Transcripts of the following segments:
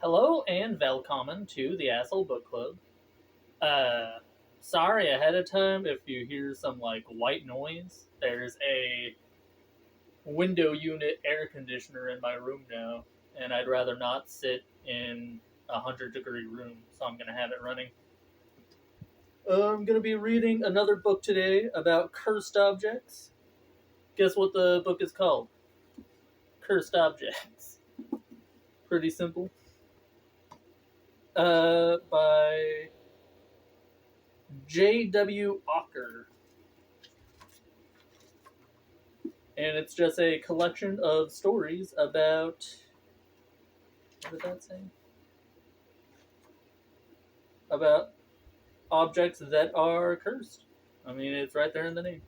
Hello and welcome to the Asshole Book Club. Uh, Sorry ahead of time if you hear some like white noise. There's a window unit air conditioner in my room now, and I'd rather not sit in a 100-degree room, so I'm gonna have it running. I'm gonna be reading another book today about cursed objects. Guess what the book is called? Cursed Objects. Pretty simple. By J.W. Ocker. And it's just a collection of stories about. What did that say? About objects that are cursed. I mean, it's right there in the name.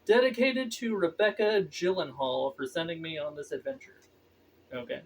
Dedicated to Rebecca Gyllenhaal for sending me on this adventure. Okay.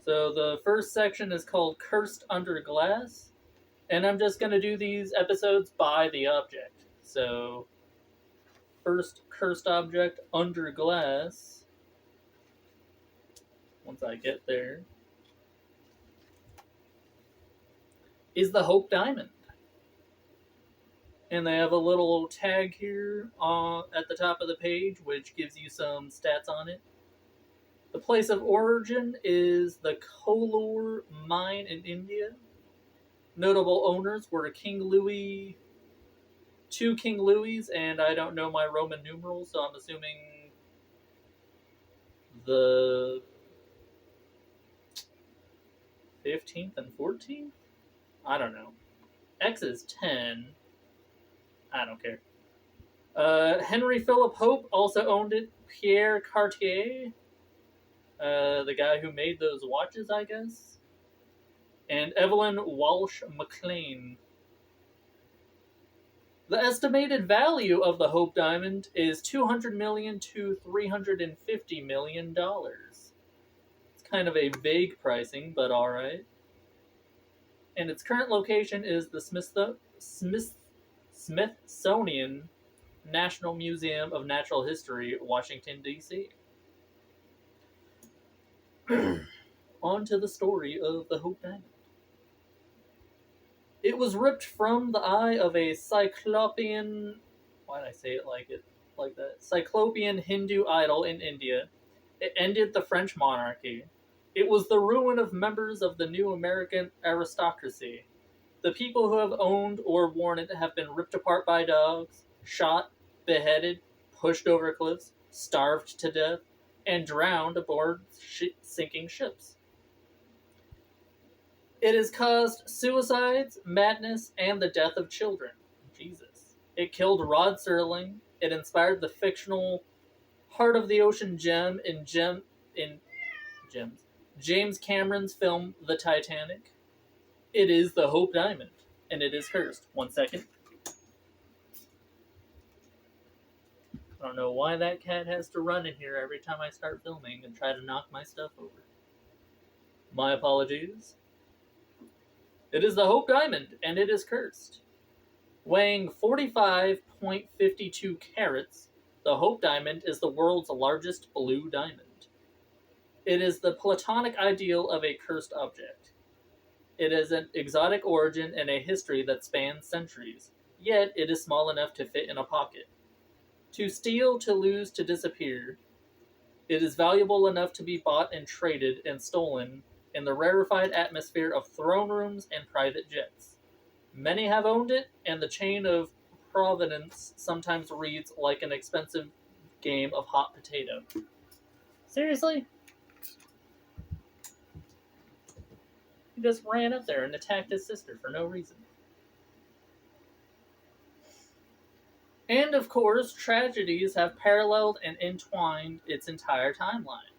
So the first section is called Cursed Under Glass, and I'm just going to do these episodes by the object. So, first cursed object under glass, once I get there, is the Hope Diamond. And they have a little tag here at the top of the page, which gives you some stats on it. The place of origin is the Kolor mine in India. Notable owners were two King Louis, and I don't know my Roman numerals, so I'm assuming the 15th and 14th? I don't know. X is 10. I don't care. Henry Philip Hope also owned it. Pierre Cartier, the guy who made those watches, I guess. And Evelyn Walsh McLean. The estimated value of the Hope Diamond is $200 million to $350 million. It's kind of a vague pricing, but alright. And its current location is the Smithsonian National Museum of Natural History, Washington, D.C. On to the story of the Hope Diamond. It was ripped from the eye of a Cyclopean... Why did I say it like that? Cyclopean Hindu idol in India. It ended the French monarchy. It was the ruin of members of the new American aristocracy. The people who have owned or worn it have been ripped apart by dogs, shot, beheaded, pushed over cliffs, starved to death, and drowned aboard sinking ships. It has caused suicides, madness, and the death of children. Jesus. It killed Rod Serling. It inspired the fictional Heart of the Ocean gem in James Cameron's film The Titanic. It is the Hope Diamond, and it is cursed. 1 second. I don't know why that cat has to run in here every time I start filming and try to knock my stuff over. My apologies. It is the Hope Diamond, and it is cursed. Weighing 45.52 carats, the Hope Diamond is the world's largest blue diamond. It is the platonic ideal of a cursed object. It has an exotic origin and a history that spans centuries, yet it is small enough to fit in a pocket. To steal, to lose, to disappear, it is valuable enough to be bought and traded and stolen in the rarefied atmosphere of throne rooms and private jets. Many have owned it, and the chain of provenance sometimes reads like an expensive game of hot potato. Seriously? He just ran up there and attacked his sister for no reason. And of course, tragedies have paralleled and entwined its entire timeline.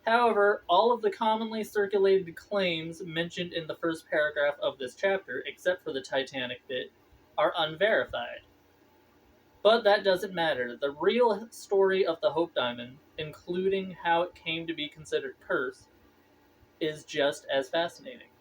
However, all of the commonly circulated claims mentioned in the first paragraph of this chapter, except for the Titanic bit, are unverified. But that doesn't matter. The real story of the Hope Diamond, including how it came to be considered cursed, is just as fascinating.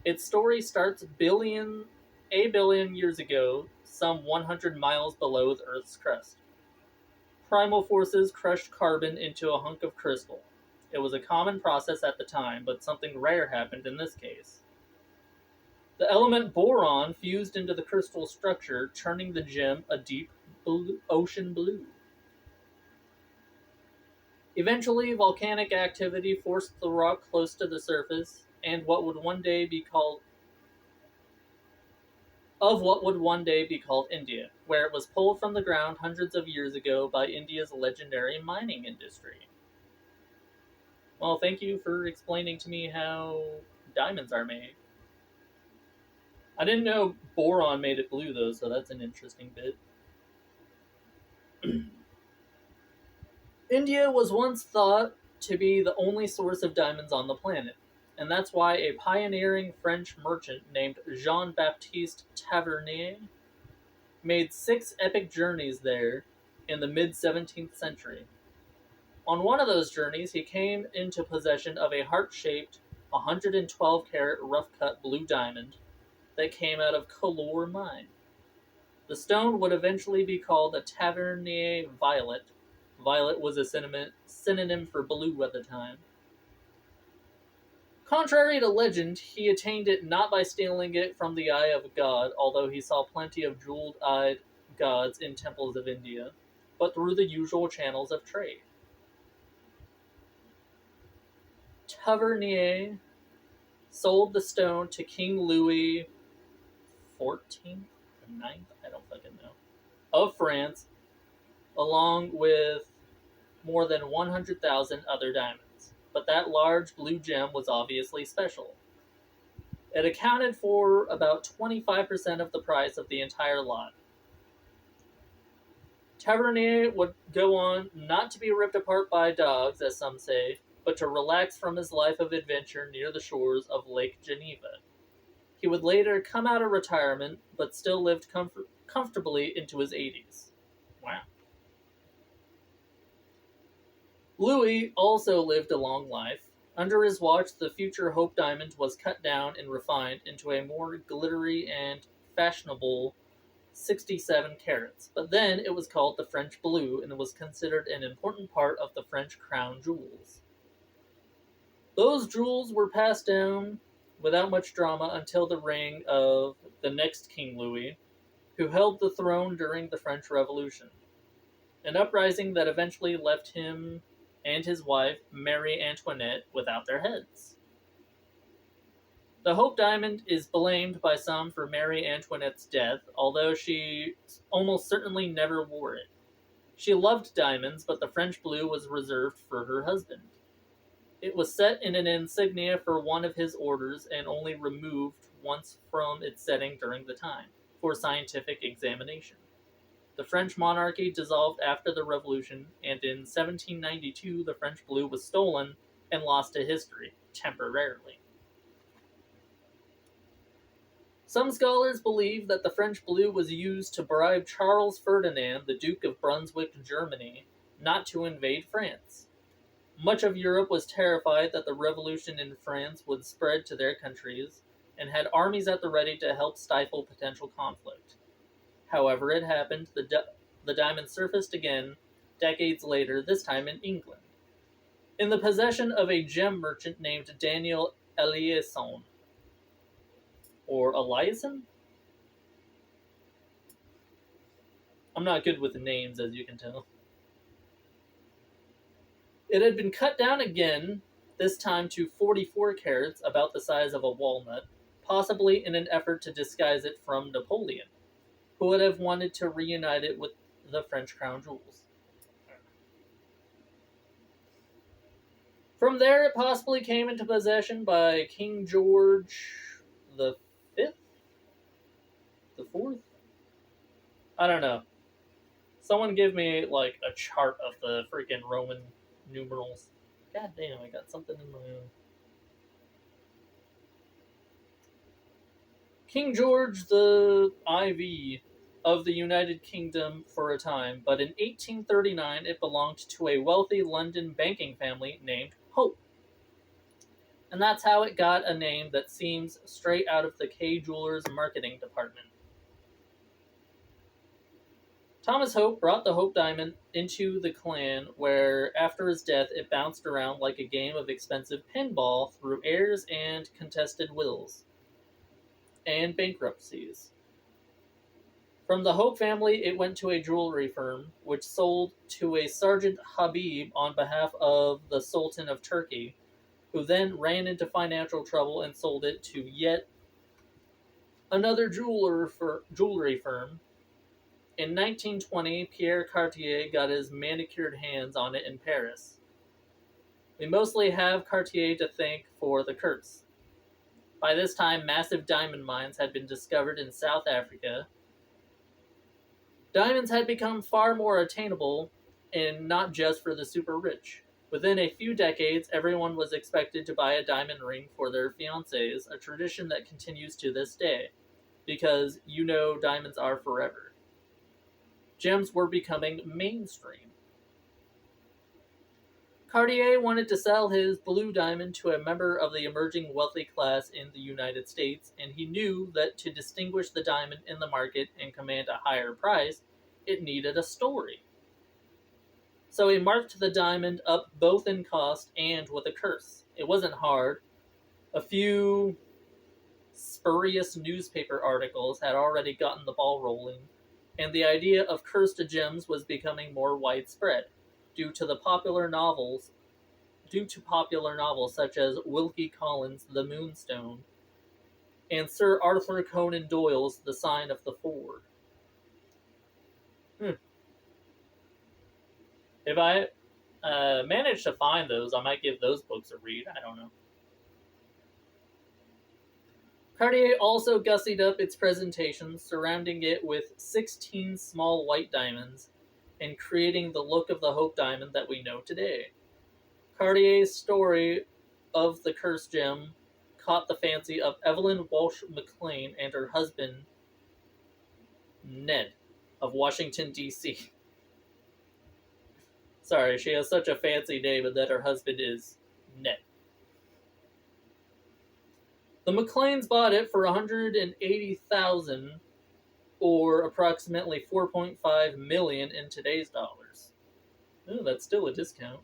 Its story starts a billion years ago, some 100 miles below the Earth's crust. Primal forces crushed carbon into a hunk of crystal. It was a common process at the time, but something rare happened in this case. The element boron fused into the crystal structure, turning the gem a deep ocean blue. Eventually, volcanic activity forced the rock close to the surface, and what would one day be called India, where it was pulled from the ground hundreds of years ago by India's legendary mining industry. Well, thank you for explaining to me how diamonds are made. I didn't know boron made it blue, though, so that's an interesting bit. India was once thought to be the only source of diamonds on the planet, and that's why a pioneering French merchant named Jean Baptiste Tavernier made 6 epic journeys there in the mid 17th century. On one of those journeys, he came into possession of a heart shaped, 112 carat rough cut blue diamond that came out of Color mine. The stone would eventually be called the Tavernier Violet. Violet was a synonym for blue at the time. Contrary to legend, he attained it not by stealing it from the eye of a god, although he saw plenty of jeweled-eyed gods in temples of India, but through the usual channels of trade. Tavernier sold the stone to King Louis XIV, or 9th, I don't fucking know, of France, along with more than 100,000 other diamonds. But that large blue gem was obviously special. It accounted for about 25% of the price of the entire lot. Tavernier would go on not to be ripped apart by dogs, as some say, but to relax from his life of adventure near the shores of Lake Geneva. He would later come out of retirement, but still lived comfortably into his 80s. Wow. Louis also lived a long life. Under his watch, the future Hope Diamond was cut down and refined into a more glittery and fashionable 67 carats, but then it was called the French Blue and was considered an important part of the French crown jewels. Those jewels were passed down without much drama until the reign of the next King Louis, who held the throne during the French Revolution, an uprising that eventually left him and his wife, Marie Antoinette, without their heads. The Hope Diamond is blamed by some for Marie Antoinette's death, although she almost certainly never wore it. She loved diamonds, but the French blue was reserved for her husband. It was set in an insignia for one of his orders and only removed once from its setting during the time, for scientific examination. The French monarchy dissolved after the Revolution, and in 1792 the French blue was stolen and lost to history, temporarily. Some scholars believe that the French blue was used to bribe Charles Ferdinand, the Duke of Brunswick, Germany, not to invade France. Much of Europe was terrified that the revolution in France would spread to their countries, and had armies at the ready to help stifle potential conflict. However, it happened. The diamond surfaced again decades later, this time in England, in the possession of a gem merchant named Daniel Eliasson, or Eliasson? I'm not good with names, as you can tell. It had been cut down again, this time to 44 carats, about the size of a walnut, possibly in an effort to disguise it from Napoleon, who would have wanted to reunite it with the French crown jewels. From there, it possibly came into possession by King George the Fifth, the Fourth. I don't know. Someone give me like a chart of the freaking Roman numerals. God damn, I got something in my King George the IV of the United Kingdom for a time, but in 1839 it belonged to a wealthy London banking family named Hope. And that's how it got a name that seems straight out of the Kay Jewelers marketing department. Thomas Hope brought the Hope Diamond into the clan, where after his death it bounced around like a game of expensive pinball through heirs and contested wills and bankruptcies. From the Hope family, it went to a jewelry firm, which sold to a Sergeant Habib on behalf of the Sultan of Turkey, who then ran into financial trouble and sold it to yet another jewelry firm. In 1920, Pierre Cartier got his manicured hands on it in Paris. We mostly have Cartier to thank for the curse. By this time, massive diamond mines had been discovered in South Africa. Diamonds had become far more attainable, and not just for the super rich. Within a few decades, everyone was expected to buy a diamond ring for their fiancés, a tradition that continues to this day, because you know diamonds are forever. Gems were becoming mainstream. Cartier wanted to sell his blue diamond to a member of the emerging wealthy class in the United States, and he knew that to distinguish the diamond in the market and command a higher price, it needed a story. So he marked the diamond up both in cost and with a curse. It wasn't hard. A few spurious newspaper articles had already gotten the ball rolling, and the idea of cursed gems was becoming more widespread due to popular novels such as Wilkie Collins' The Moonstone and Sir Arthur Conan Doyle's The Sign of the Four. Hmm. If I manage to find those, I might give those books a read. I don't know. Cartier also gussied up its presentation, surrounding it with 16 small white diamonds and creating the look of the Hope Diamond that we know today. Cartier's story of the cursed gem caught the fancy of Evelyn Walsh McLean and her husband, Ned, of Washington, D.C. Sorry, she has such a fancy name, and that her husband is Ned. The McLeans bought it for $180,000, or approximately 4.5 million in today's dollars. Ooh, that's still a discount.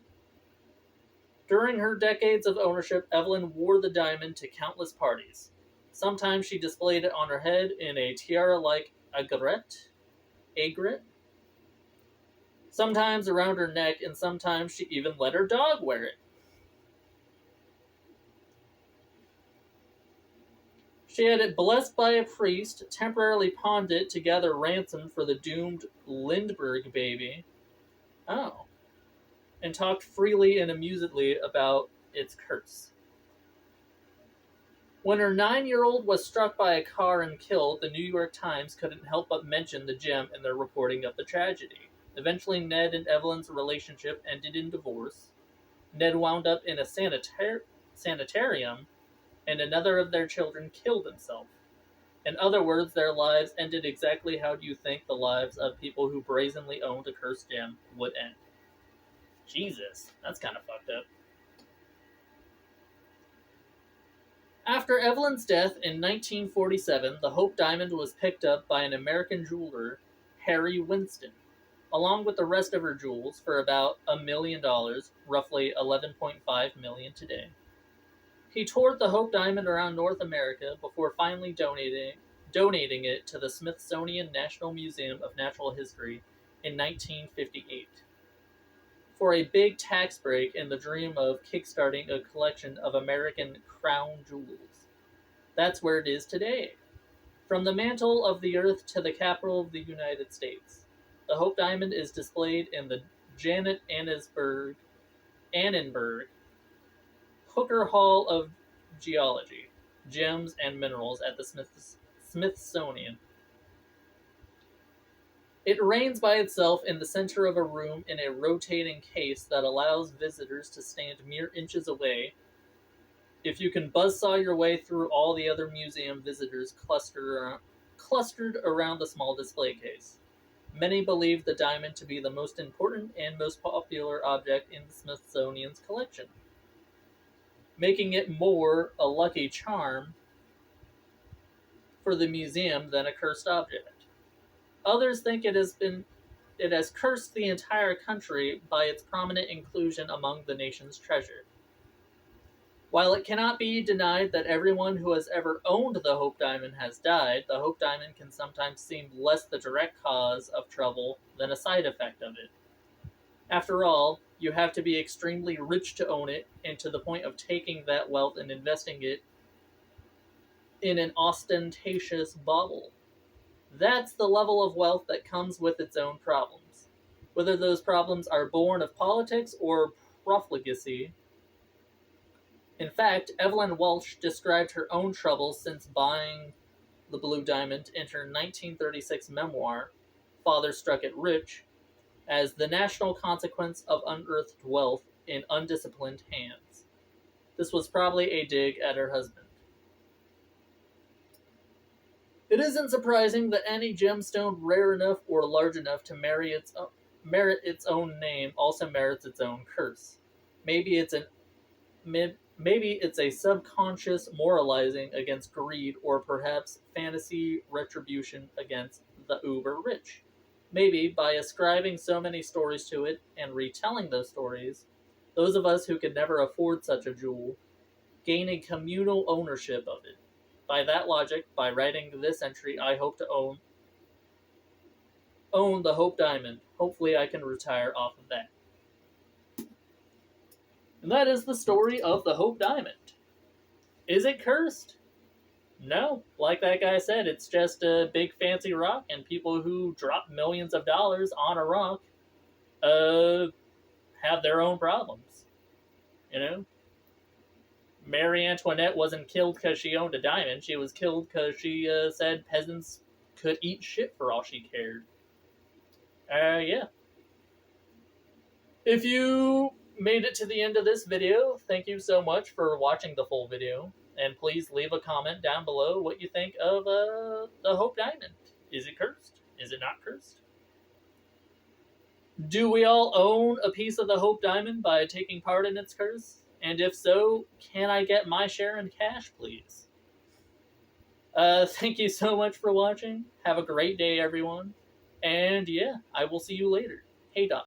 During her decades of ownership, Evelyn wore the diamond to countless parties. Sometimes she displayed it on her head in a tiara-like aigrette, sometimes around her neck, and sometimes she even let her dog wear it. She had it blessed by a priest, temporarily pawned it to gather ransom for the doomed Lindbergh baby. Oh. And talked freely and amusedly about its curse. When her 9-year-old was struck by a car and killed, the New York Times couldn't help but mention the gem in their reporting of the tragedy. Eventually, Ned and Evelyn's relationship ended in divorce. Ned wound up in a sanitarium, and another of their children killed himself. In other words, their lives ended exactly how do you think the lives of people who brazenly owned a cursed gem would end? Jesus, that's kind of fucked up. After Evelyn's death in 1947, the Hope Diamond was picked up by an American jeweler, Harry Winston, along with the rest of her jewels for about $1 million, roughly 11.5 million today. He toured the Hope Diamond around North America before finally donating it to the Smithsonian National Museum of Natural History in 1958 for a big tax break in the dream of kickstarting a collection of American crown jewels. That's where it is today. From the mantle of the earth to the capital of the United States, the Hope Diamond is displayed in the Janet Annenberg Hooker Hall of Geology, Gems and Minerals at the Smithsonian. It reigns by itself in the center of a room in a rotating case that allows visitors to stand mere inches away. If you can buzzsaw your way through all the other museum visitors clustered around the small display case. Many believe the diamond to be the most important and most popular object in the Smithsonian's collection, making it more a lucky charm for the museum than a cursed object. Others think it has been it has cursed the entire country by its prominent inclusion among the nation's treasure. While it cannot be denied that everyone who has ever owned the Hope Diamond has died, the Hope Diamond can sometimes seem less the direct cause of trouble than a side effect of it. After all, you have to be extremely rich to own it, and to the point of taking that wealth and investing it in an ostentatious bauble. That's the level of wealth that comes with its own problems. Whether those problems are born of politics or profligacy. In fact, Evelyn Walsh described her own troubles since buying the Blue Diamond in her 1936 memoir, Father Struck It Rich, as the national consequence of unearthed wealth in undisciplined hands. This was probably a dig at her husband. It isn't surprising that any gemstone rare enough or large enough to merit its own name also merits its own curse. Maybe it's an maybe it's a subconscious moralizing against greed, or perhaps fantasy retribution against the uber rich. Maybe by ascribing so many stories to it and retelling those stories, those of us who could never afford such a jewel gain a communal ownership of it. By that logic, by writing this entry, I hope to own the Hope Diamond. Hopefully, I can retire off of that. And that is the story of the Hope Diamond. Is it cursed? No. Like that guy said, it's just a big fancy rock, and people who drop millions of dollars on a rock uh, have their own problems. You know? Marie Antoinette wasn't killed because she owned a diamond. She was killed because she said peasants could eat shit for all she cared. Yeah. If you made it to the end of this video, thank you so much for watching the full video. And please leave a comment down below what you think of the Hope Diamond. Is it cursed? Is it not cursed? Do we all own a piece of the Hope Diamond by taking part in its curse? And if so, can I get my share in cash, please? Thank you so much for watching. Have a great day, everyone. And yeah, I will see you later. Hey, Doc.